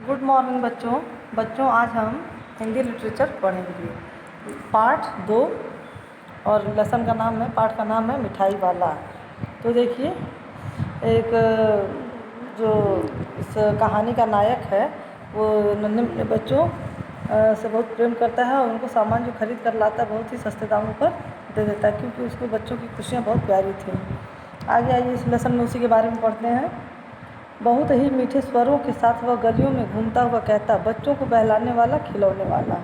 Good morning बच्चों। आज हम हिंदी लिटरेचर पढ़ेंगे पाठ 2 और लेसन का नाम है, पाठ का नाम है मिठाई वाला। तो देखिए, एक जो इस कहानी का नायक है वो नन्हे बच्चों से बहुत प्रेम करता है और उनको सामान जो खरीद कर लाता है बहुत ही सस्ते दामों पर दे देता है, क्योंकि उसको बच्चों की खुशियाँ बहुत प्यारी थी। आगे आइए इस लेसन में उसी के बारे में पढ़ते हैं। बहुत ही मीठे स्वरों के साथ वह गलियों में घूमता हुआ कहता, बच्चों को बहलाने वाला, खिलौने वाला।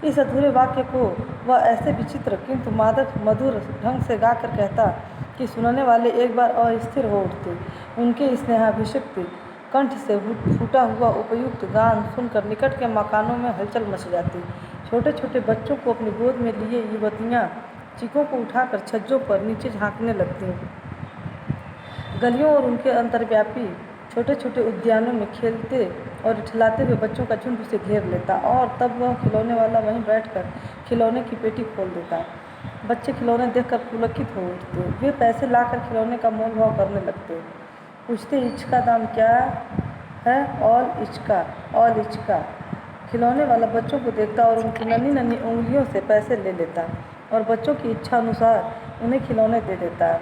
इस अधूरे वाक्य को वह ऐसे विचित्र किंतु मादक मधुर ढंग से गाकर कहता कि सुनने वाले एक बार अस्थिर हो उठते। उनके स्नेहाभिषिक्त कंठ से फूटा हुआ उपयुक्त गान सुनकर निकट के मकानों में हलचल मच जाती। छोटे छोटे बच्चों को अपनी गोद में लिए युवतियाँ चीखों को उठाकर छज्जों पर नीचे झाँकने लगती। गलियों और उनके अंतर्व्यापी छोटे छोटे उद्यानों में खेलते और इठलाते हुए बच्चों का झुंड उसे घेर लेता और तब वह खिलौने वाला वहीं बैठकर खिलौने की पेटी खोल देता। बच्चे खिलौने देखकर पुलकित हो उठते। वे पैसे लाकर खिलौने का मोल भाव करने लगते। पूछते, इसका दाम क्या है? ऑल इचका। खिलौने वाला बच्चों को देखता और उनकी नन्ही नन्ही उंगलियों से पैसे ले लेता और बच्चों की इच्छा अनुसार उन्हें खिलौने दे देता।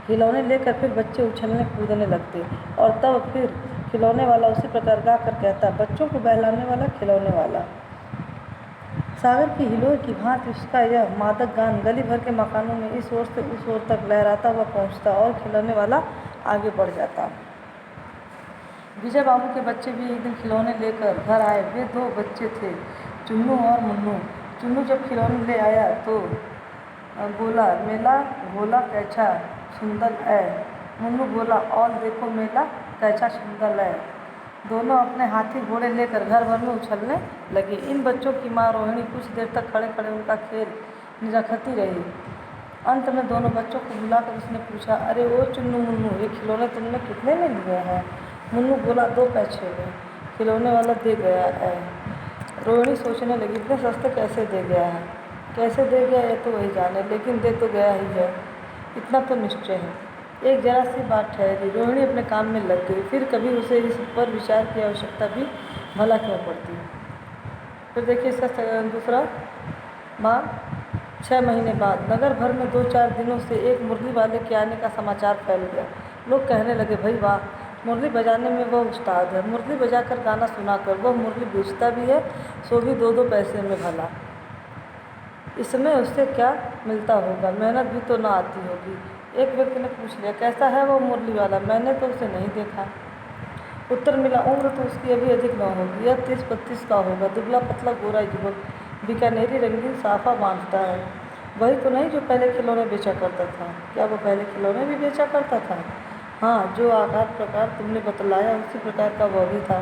खिलौने लेकर फिर बच्चे उछलने कूदने लगते और तब फिर खिलौने वाला उसी प्रकार गा कर कहता, बच्चों को बहलाने वाला, खिलौने वाला। सागर की हिलोर की भांति उसका यह मादक गान गली भर के मकानों में इस ओर से उस ओर तक लहराता हुआ पहुंचता और खिलौने वाला आगे बढ़ जाता। विजय बाबू के बच्चे भी एक दिन खिलौने लेकर घर आए। वे 2 बच्चे थे, चुन्नू और मुन्नू। चुन्नू जब खिलौने ले आया तो बोला, मेला घोला कैसा सुंदर है। मुन्नू बोला, और देखो मेला कैसा सुंदर है। दोनों अपने हाथी घोड़े लेकर घर भर में उछलने लगे। इन बच्चों की माँ रोहिणी कुछ देर तक खड़े खड़े उनका खेल निरखती रही। अंत में दोनों बच्चों को बुलाकर उसने पूछा, अरे ओ चुन्नू मुन्नू, ये खिलौने तुमने कितने में लिए हैं? मुन्नू बोला, 2 पैसे में। खिलौने वाला दे गया है। रोहिणी सोचने लगी, इतने सस्ते कैसे दे गया है? कैसे दे गया ये तो वही जाने, लेकिन दे तो गया ही है, इतना तो निश्चय है। एक जरा सी बात ठहरी। रोहिणी अपने काम में लग गई। फिर कभी उसे इस पर विचार की आवश्यकता भी भला क्यों पड़ती। फिर देखिए इसका दूसरा भाग। 6 महीने बाद नगर भर में 2-4 दिनों से एक मुरली वाले के आने का समाचार फैल गया। लोग कहने लगे, भाई वाह, मुरली बजाने में वह उस्ताद है। मुरली बजाकर गाना सुनाकर वह मुरली बेचता भी है, सो भी 2-2 पैसे में भला। इसमें उससे क्या मिलता होगा? मेहनत भी तो ना आती होगी। एक व्यक्ति ने पूछ लिया, कैसा है वो मुरली वाला? मैंने तो उसे नहीं देखा। उत्तर मिला, उम्र तो उसकी अभी अधिक न होगी, यह 30-32 का होगा। दुबला पतला गोरा युवक, बीकानेरी रंगीन साफा बांधता है। वही तो नहीं जो पहले खिलौने बेचा करता था? क्या वो पहले खिलौने भी बेचा करता था? हाँ, जो आकार प्रकार तुमने बतलाया उसी प्रकार का वह भी था।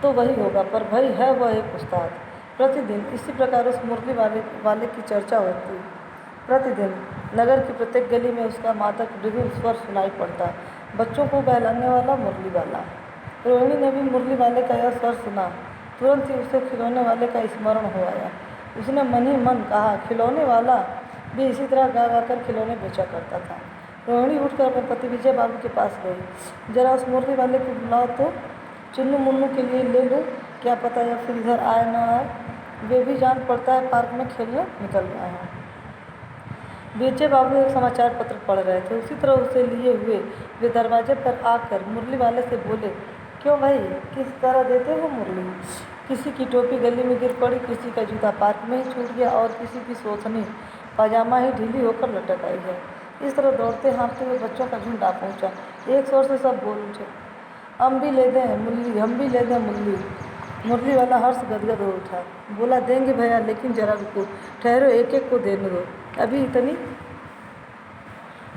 तो वही होगा, पर भाई है वह एक उस्ताद। प्रतिदिन इसी प्रकार उस मुरली वाले की चर्चा होती। प्रतिदिन नगर की प्रत्येक गली में उसका मादक मृदुल स्वर सुनाई पड़ता, बच्चों को बहलाने वाला, मुरली वाला। रोहिणी ने भी मुरली वाले का यह स्वर सुना। तुरंत ही उसे खिलौने वाले का स्मरण हो आया। उसने मन ही मन कहा, खिलौने वाला भी इसी तरह गा गा कर खिलौने बेचा करता था। रोहिणी उठकर अपने पति विजय बाबू के पास गई। जरा उस मुरली वाले को बुलाओ तो चुन्नू मुन्नू के लिए ले लूँ, क्या पता या फिर इधर आए न आए। वे भी जान पड़ता है पार्क में खेलने निकल गए हैं। विजय बाबू एक समाचार पत्र पढ़ रहे थे। उसी तरह उसे लिए हुए वे दरवाजे पर आकर मुरली वाले से बोले, क्यों भाई, किस तरह देते हो मुरली? किसी की टोपी गली में गिर पड़ी, किसी का जूता पार्क में ही छूट गया और किसी की सोथनी पाजामा ही ढीली होकर लटक आई है। इस तरह दौड़ते हाँफते हुए बच्चों का झुंड आ पहुँचा। एक शोर से सब बोल उठे, हम भी ले दें मुरली, हम भी ले दें मुरली। मुरली वाला हर्ष गदगद हो उठा। बोला, देंगे भैया, लेकिन जरा रुको, ठहरो, एक एक को देने दो। अभी इतनी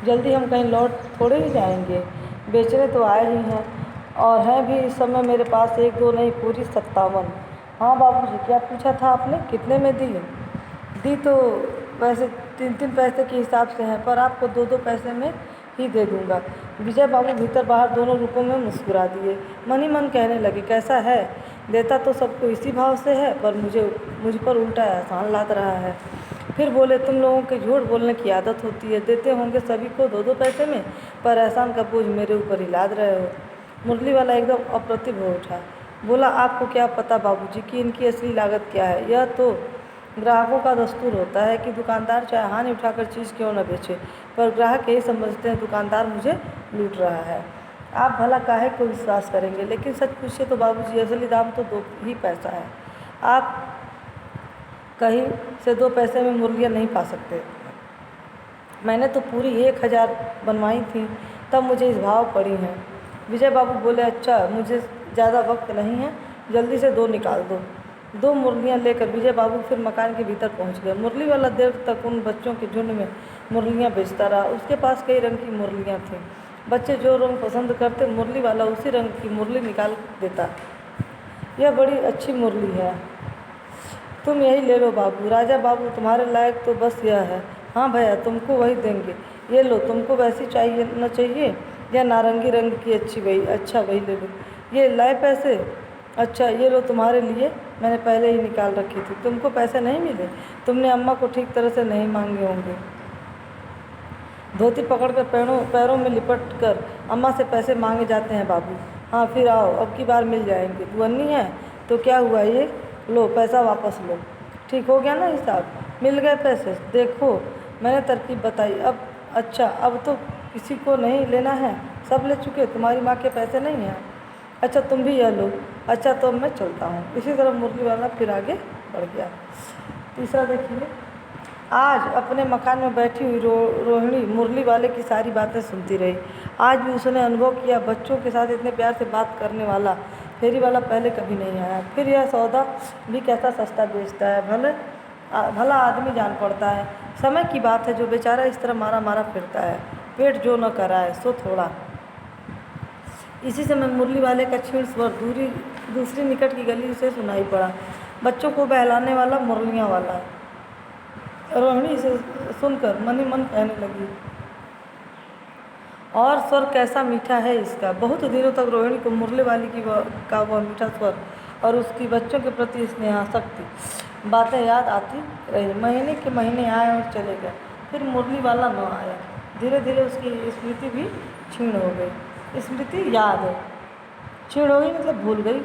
जल्दी हम कहीं लौट थोड़े ही जाएंगे। बेचने तो आए ही हैं, और हैं भी इस समय मेरे पास 1-2 नहीं, पूरी 57। हाँ बाबूजी, क्या पूछा था आपने? कितने में दी? दी तो वैसे 3-3 पैसे के हिसाब से हैं, पर आपको 2-2 पैसे में ही दे दूंगा। विजय बाबू भीतर बाहर दोनों रूपों में मुस्कुरा दिए। मन ही मन कहने लगे, कैसा है, देता तो सबको इसी भाव से है, पर मुझ पर उल्टा एहसान लाद रहा है। फिर बोले, तुम लोगों के झूठ बोलने की आदत होती है, देते होंगे सभी को 2-2 पैसे में, पर एहसान का बोझ मेरे ऊपर ही लाद रहे हो। मुरली वाला एकदम अप्रतिभ हो उठा। बोला, आपको क्या पता बाबूजी कि इनकी असली लागत क्या है। यह तो ग्राहकों का दस्तूर होता है कि दुकानदार चाहे हानि उठाकर चीज़ क्यों न बेचे, पर ग्राहक यही समझते हैं दुकानदार मुझे लूट रहा है। आप भला काहे को विश्वास करेंगे, लेकिन सच पूछिए तो बाबूजी असली दाम तो 2 ही पैसा है। आप कहीं से 2 पैसे में मुर्गियाँ नहीं पा सकते। मैंने तो पूरी 1000 बनवाई थी, तब मुझे इस भाव पड़ी हैं। विजय बाबू बोले, अच्छा मुझे ज़्यादा वक्त नहीं है, जल्दी से 2 निकाल दो। 2 मुरलियाँ लेकर विजय बाबू फिर मकान के भीतर पहुंच गए। मुरली वाला देर तक उन बच्चों के झुंड में मुरलियाँ बेचता रहा। उसके पास कई रंग की मुरलियाँ थीं। बच्चे जो रंग पसंद करते मुरली वाला उसी रंग की मुरली निकाल देता। यह बड़ी अच्छी मुरली है, तुम यही ले लो बाबू। राजा बाबू, तुम्हारे लायक तो बस यह है। हाँ भैया, तुमको वही देंगे। ये लो, तुमको वैसी चाहिए न चाहिए या नारंगी रंग की अच्छी वही? अच्छा वही ले लो। ये लाए पैसे? अच्छा ये लो तुम्हारे लिए, मैंने पहले ही निकाल रखी थी। तुमको पैसे नहीं मिले? तुमने अम्मा को ठीक तरह से नहीं मांगे होंगे। धोती पकड़कर पैरों में लिपट कर अम्मा से पैसे मांगे जाते हैं बाबू। हाँ फिर आओ, अब की बार मिल जाएंगे। दुअन्नी है तो क्या हुआ, ये लो पैसा वापस लो। ठीक हो गया ना हिसाब? मिल गए पैसे? देखो मैंने तरकीब बताई। अब अच्छा, अब तो किसी को नहीं लेना है, सब ले चुके। तुम्हारी माँ के पैसे नहीं हैं? अच्छा तुम भी यह लो। अच्छा तो मैं चलता हूँ। इसी तरह मुरली वाला फिर आगे बढ़ गया। तीसरा देखिए, आज अपने मकान में बैठी हुई रोहिणी मुरली वाले की सारी बातें सुनती रही। आज भी उसने अनुभव किया, बच्चों के साथ इतने प्यार से बात करने वाला फेरी वाला पहले कभी नहीं आया। फिर यह सौदा भी कैसा सस्ता बेचता है, भला आदमी जान पड़ता है। समय की बात है, जो बेचारा इस तरह मारा मारा फिरता है, पेट जो न कराए सो थोड़ा। इसी समय मुरली वाले का क्षीण स्वर दूसरी निकट की गली से सुनाई पड़ा। बच्चों को बहलाने वाला मुरलियाँ वाला। रोहिणी इसे सुनकर मन ही मन कहने लगी, और स्वर कैसा मीठा है इसका। बहुत दिनों तक रोहिणी को मुरली वाली का वह मीठा स्वर और उसकी बच्चों के प्रति स्नेहासक्ति बातें याद आती रही। महीने के महीने आए और चले गए, फिर मुरली वाला न आया। धीरे धीरे उसकी स्मृति भी क्षीण हो गई। स्मृति याद है, क्षीण हो गई मतलब भूल गई।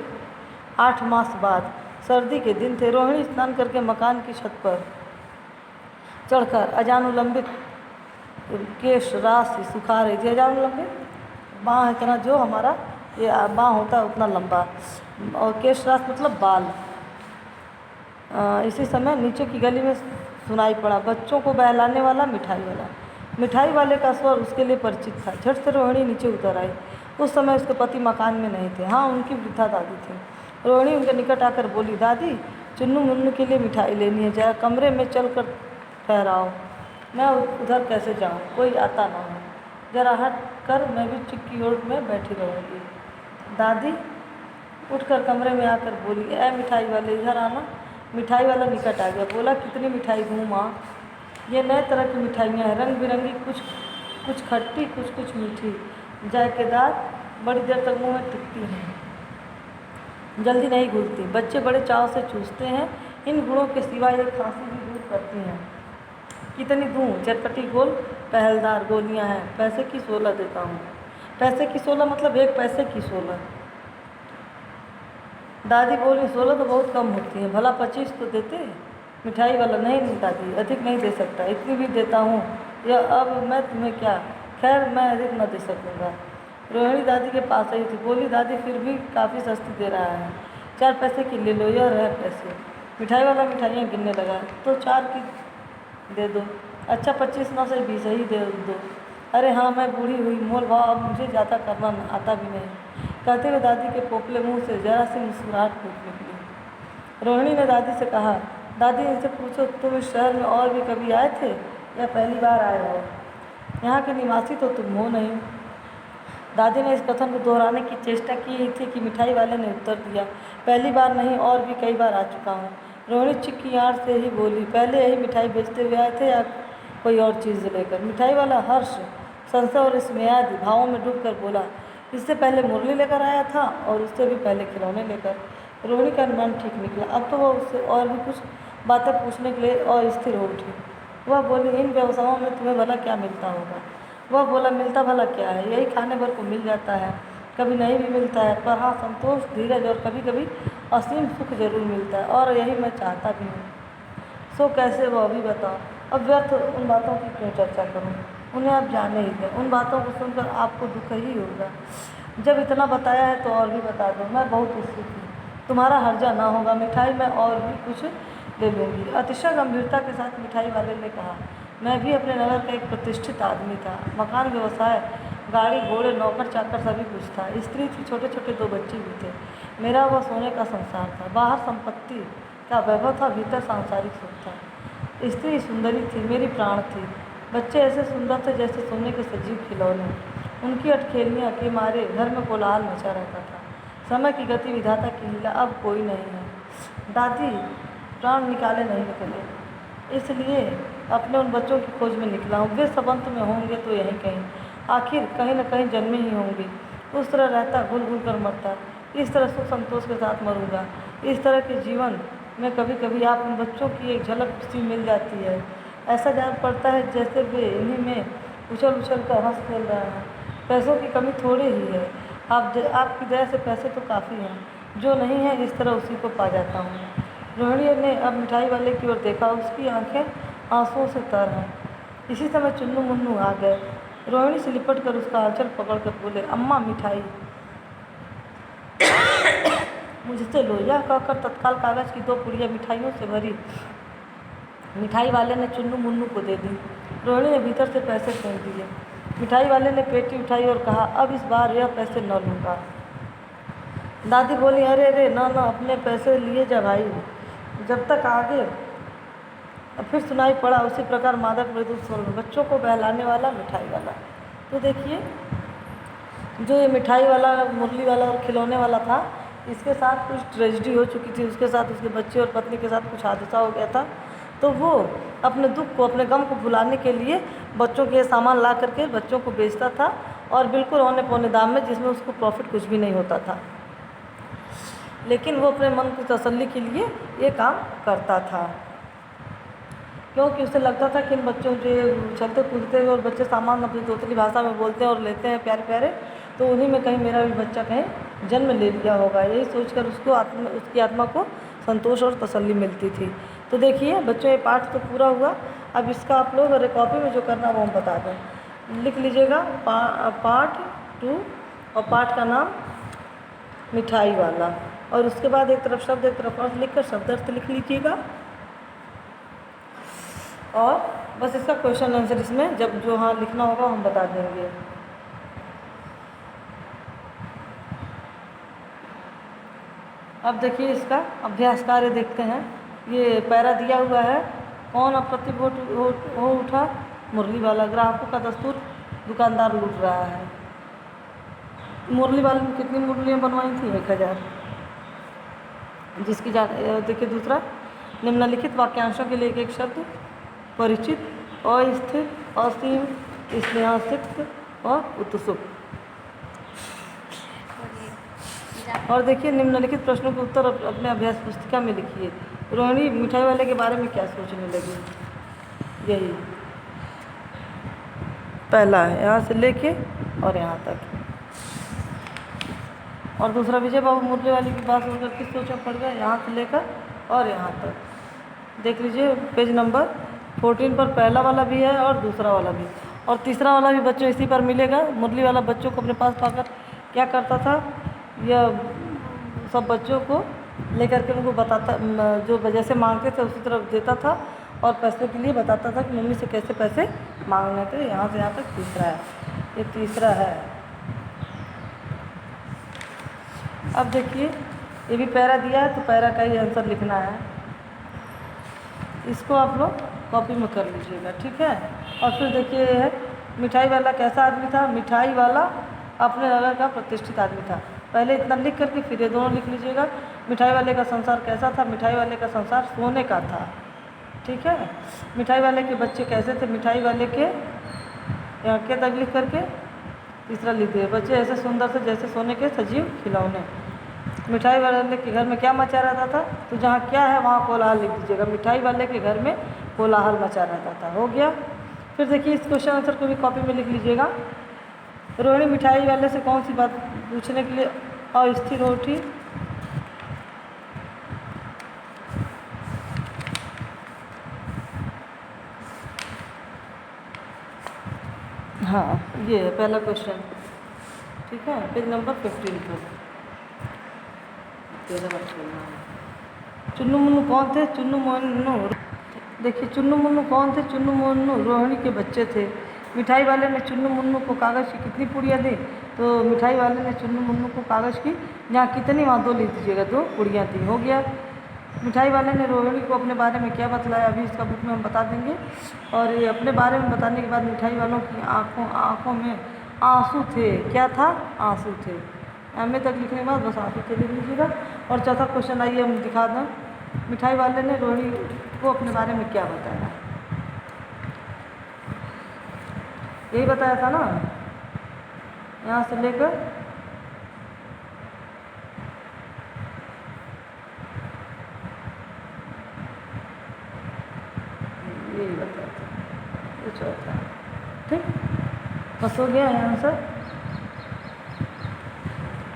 8 मास बाद सर्दी के दिन थे। रोहिणी स्नान करके मकान की छत पर चढ़कर अजानुलंबित केश राशि सुखा रही थी। अजानुलंबित बाँह इतना, जो हमारा ये बाँह होता है उतना लंबा, और केश राशि मतलब बाल। इसी समय नीचे की गली में सुनाई पड़ा, बच्चों को बहलाने वाला मिठाई वाला। मिठाई वाले का स्वर उसके लिए परिचित था। झट से रोहिणी नीचे उतर आई। उस समय उसके पति मकान में नहीं थे। हाँ, उनकी वृद्धा दादी थी। रोहिणी उनके निकट आकर बोली, दादी चुन्नू मुन्नू के लिए मिठाई लेनी है, जरा कमरे में चल कर ठहराओ। मैं उधर कैसे जाऊँ, कोई आता ना हो। जरा हट कर मैं भी चिक्की ओर में बैठी रहूँगी। दादी उठकर कमरे में आकर बोली, ऐ मिठाई वाले इधर आना। मिठाई वाला निकट आ गया। बोला, कितनी मिठाई दूँ माँ? ये नए तरह की मिठाइयाँ हैं, रंग बिरंगी, कुछ खट्टी कुछ मीठी, जायकेदार, बड़ी देर तक मुँह में टिकती हैं, जल्दी नहीं घुलती। बच्चे बड़े चाव से चूसते हैं। इन गुणों के सिवा ये खांसी भी दूर करती हैं। कितनी दूँ? चटपटी गोल पहलदार गोलियां हैं। पैसे की 16 देता हूँ। पैसे की 16 मतलब 1 पैसे की 16। दादी बोली, 16 तो बहुत कम होती है, भला 25 तो देते। मिठाई वाला, नहीं दादी अधिक नहीं दे सकता, इतनी भी देता हूँ। यह अब मैं तुम्हें क्या, खैर मैं अधिक न दे सकूँगा। रोहिणी दादी के पास आई थी। बोली, दादी फिर भी काफ़ी सस्ती दे रहा है, 4 पैसे की ले लो, यह रहे पैसे। मिठाई वाला मिठाइयाँ गिनने लगा। तो 4 की दे दो। अच्छा 25 ना सही 20 ही दे दो। अरे हाँ, मैं बूढ़ी हुई, मोल भाव अब मुझे ज़्यादा करना आता भी नहीं। कहते हुए दादी के पोपले मुंह से जरा सी मुस्कुराहट फूट निकली। रोहिणी ने दादी से कहा, दादी इनसे पूछो, तुम इस शहर में और भी कभी आए थे या पहली बार आए हो? यहाँ के निवासी तो तुम हो नहीं। दादी ने इस कथन को दोहराने की चेष्टा की ही थी कि मिठाई वाले ने उत्तर दिया, पहली बार नहीं, और भी कई बार आ चुका हूँ। रोहिणी चिक्की आड़ से ही बोली, पहले यही मिठाई बेचते हुए आए थे या कोई और चीज़ लेकर? मिठाई वाला हर्ष, संशय और स्नेहादि भावों में डूबकर बोला, इससे पहले मुरली लेकर आया था और उससे भी पहले खिलौने लेकर। रोहिणी का मन ठीक निकला। अब तो वह उससे और भी कुछ बातें पूछने के लिए अस्थिर हो उठी। वह बोली, इन व्यवसायों में तुम्हें भला क्या मिलता होगा? वह बोला, मिलता भला क्या है, यही खाने भर को मिल जाता है, कभी नहीं भी मिलता है, पर हाँ संतोष, धीरज और कभी कभी असीम सुख जरूर मिलता है, और यही मैं चाहता भी हूँ। सो कैसे वो अभी बताओ। अब व्यर्थ उन बातों की क्यों चर्चा करूँ, उन्हें आप जाने ही दें। उन बातों को सुनकर आपको दुख ही होगा। जब इतना बताया है तो और भी बता दो, मैं बहुत उत्सुक हूँ। तुम्हारा हर्जा ना होगा, मिठाई में और भी कुछ ले लूँगी। अतिशय गंभीरता के साथ मिठाई वाले ने कहा, मैं भी अपने नगर का एक प्रतिष्ठित आदमी था। मकान, व्यवसाय, गाड़ी, घोड़े, नौकर चाकर सभी कुछ था। स्त्री थी, छोटे छोटे 2 बच्चे भी थे। मेरा वह सोने का संसार था। बाहर संपत्ति का वैभव था, भीतर सांसारिक सुख था। स्त्री सुंदरी थी, मेरी प्राण थी। बच्चे ऐसे सुंदर थे जैसे सोने के सजीव खिलौने। उनकी अटखेलियाँ के मारे घर में कोलाहल मचा रहता था। समय की गति, विधाता की लीला, अब कोई नहीं है। दादी प्राण निकाले नहीं निकले, इसलिए अपने उन बच्चों की खोज में निकला हूँ। वे सब अंत में होंगे तो यहीं कहीं, आखिर कहीं न कहीं जन्मे ही होंगे। उस तरह रहता, घुल घुल कर मरता, इस तरह सुख संतोष के साथ मरूंगा। इस तरह के जीवन में कभी कभी आप उन बच्चों की एक झलक सी मिल जाती है। ऐसा जान पड़ता है जैसे वे इन्हीं में उछल उछल कर हंस खेल रहे हैं। पैसों की कमी थोड़ी ही है, आपकी दया से पैसे तो काफ़ी हैं। जो नहीं है इस तरह उसी को पा जाता हूँ। रोहिणी ने अब मिठाई वाले की ओर देखा, उसकी आंखें आंसुओं से तर हैं। इसी समय चुन्नू मुन्नू आ गए। रोहिणी से लिपट कर उसका आंचल पकड़ कर बोले, अम्मा मिठाई मुझसे लो। यह कहकर तत्काल कागज़ की 2 पुड़ियाँ मिठाइयों से भरी मिठाई वाले ने चुन्नू मुन्नू को दे दी। रोहिणी ने भीतर से पैसे फेंक दिए। मिठाई वाले ने पेटी उठाई और कहा, अब इस बार यह पैसे न लूँगा। दादी बोली, अरे अरे ना ना, अपने पैसे लिए जा भाई। जब तक आगे फिर सुनाई पड़ा उसी प्रकार मादक मृदु स्वर में, बच्चों को बहलाने वाला मिठाई वाला। तो देखिए, जो ये मिठाई वाला, मुरली वाला और खिलौने वाला था, इसके साथ कुछ ट्रेजिडी हो चुकी थी। उसके साथ, उसके बच्चे और पत्नी के साथ कुछ हादसा हो गया था। तो वो अपने दुख को, अपने गम को भुलाने के लिए बच्चों के सामान ला करके बच्चों को बेचता था, और बिल्कुल औने पौने दाम में, जिसमें उसको प्रॉफिट कुछ भी नहीं होता था। लेकिन वो अपने मन की तसल्ली के लिए ये काम करता था, क्योंकि उसे लगता था कि इन बच्चों के चलते कूदते हुए और बच्चे सामान अपनी तोतली भाषा में बोलते हैं और लेते हैं प्यारे प्यारे, तो उन्हीं में कहीं मेरा भी बच्चा कहीं जन्म ले लिया होगा। यही सोचकर उसकी आत्मा को संतोष और तसल्ली मिलती थी। तो देखिए बच्चों, ये पाठ तो पूरा हुआ। अब इसका आप लोग अरे कॉपी में जो करना वो हम बता दें। लिख लीजिएगा पार्ट 2, और पाठ का नाम मिठाई वाला, और उसके बाद एक तरफ शब्द एक तरफ अर्थ लिखकर शब्द अर्थ लिख लीजिएगा। और बस इसका क्वेश्चन आंसर इसमें जब जो हाँ लिखना होगा हम बता देंगे। अब देखिए इसका अभ्यास कार्य देखते हैं। ये पैरा दिया हुआ है, कौन अप्रतिभ हो उठा, मुरली वाला। ग्राहकों का दस्तूर, दुकानदार लूट रहा है। मुरली वाले ने कितनी मुरलियाँ बनवाई थी? 1000। जिसकी देखिए दूसरा, निम्नलिखित वाक्यांशों के लिए एक एक शब्द, परिचित, अस्थिर, असीम, स्नेहासिक्त और उत्सुक। और देखिए निम्नलिखित प्रश्नों के उत्तर अपने अभ्यास पुस्तिका में लिखिए। रोहिणी मिठाई वाले के बारे में क्या सोचने लगी? यही पहला है, यहाँ से लेके और यहाँ तक। और दूसरा, विजय बाबू मुरली वाली की बात सुनकर किस सोच में पड़ गया? यहाँ से लेकर और यहाँ तक। देख लीजिए पेज नंबर 14 पर पहला वाला भी है और दूसरा वाला भी, और तीसरा वाला भी बच्चों इसी पर मिलेगा। मुरली वाला बच्चों को अपने पास पाकर क्या करता था? यह सब बच्चों को लेकर के उनको बताता, जो जैसे मांगते थे उसी तरफ देता था, और पैसे के लिए बताता था कि मम्मी से कैसे पैसे मांगने थे। यहाँ से यहाँ तक तीसरा है, ये तीसरा है। अब देखिए ये भी पैरा दिया है, तो पैरा का ही आंसर लिखना है। इसको आप लोग कॉपी में कर लीजिएगा, ठीक है। और फिर देखिए है, मिठाई वाला कैसा आदमी था? मिठाई वाला अपने नगर का प्रतिष्ठित आदमी था। पहले इतना लिख करके फिर ये दोनों लिख लीजिएगा। मिठाई वाले का संसार कैसा था? मिठाई वाले का संसार सोने का था, ठीक है। मिठाई वाले के बच्चे कैसे थे? मिठाई वाले के यहाँ के तक लिख करके तीसरा लिख दिए, बच्चे ऐसे सुंदर थे जैसे सोने के सजीव खिलौने। मिठाई वाले के घर में क्या मचा रहता था? तो जहाँ क्या है वहाँ कोलाहल लिख दीजिएगा। मिठाई वाले के घर में कोलाहल मचा रहता था। हो गया। फिर देखिए इस क्वेश्चन आंसर को भी कॉपी में लिख लीजिएगा। रोहिणी मिठाई वाले से कौन सी बात पूछने के लिए अस्थिर उठी? हाँ, ये है पहला क्वेश्चन। ठीक है, पेज नंबर 15 पर। चुन्नू मुन्नू कौन थे? चुन्नू मुन्नू, देखिए चुन्नू मुन्नू कौन थे? चुन्नू मुन्नू रोहिणी के बच्चे थे। मिठाई वाले ने चुन्नू मुन्नू को कागज़ की कितनी पुड़ियाँ दी? तो मिठाई वाले ने चुन्नू मुन्नू को कागज़ की जहाँ कितनी, वहाँ 2 लिख दीजिएगा, 2 पुड़ियाँ थी, हो गया। मिठाई वाले ने रोहिणी को अपने बारे में क्या बतलाया? अभी इसका बुक में हम बता देंगे। और ये अपने बारे में बताने के बाद मिठाई वालों की आँखों में आंसू थे। क्या था? आंसू थे। एम ए तक लिखने के बाद बस आंसू थे लिख लीजिएगा। और चौथा क्वेश्चन आइए हम दिखा दें। मिठाई वाले ने रोहिणी को अपने बारे में क्या बताया? यही बताया था ना, यहाँ से लेकर यही बताया था, ये चौथा। ठीक, बस हो गया है आंसर।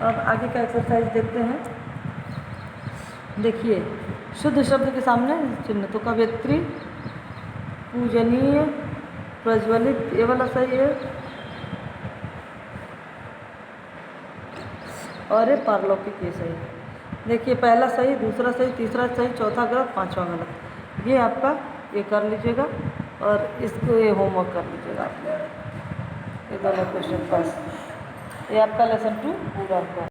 अब आगे का एक्सरसाइज देखते हैं। देखिए, शुद्ध शब्द के सामने चिन्ह, तो कवयित्री, पूजनीय, प्रज्वलित, ये वाला सही है, और ये पारलौकिक, ये सही है। देखिए, पहला सही, दूसरा सही, तीसरा सही, चौथा गलत, पांचवा गलत। ये आपका ये कर लीजिएगा और इसको ये होमवर्क कर लीजिएगा आप, ये दोनों क्वेश्चन पास। ये आपका लेसन 2 पूरा हुआ।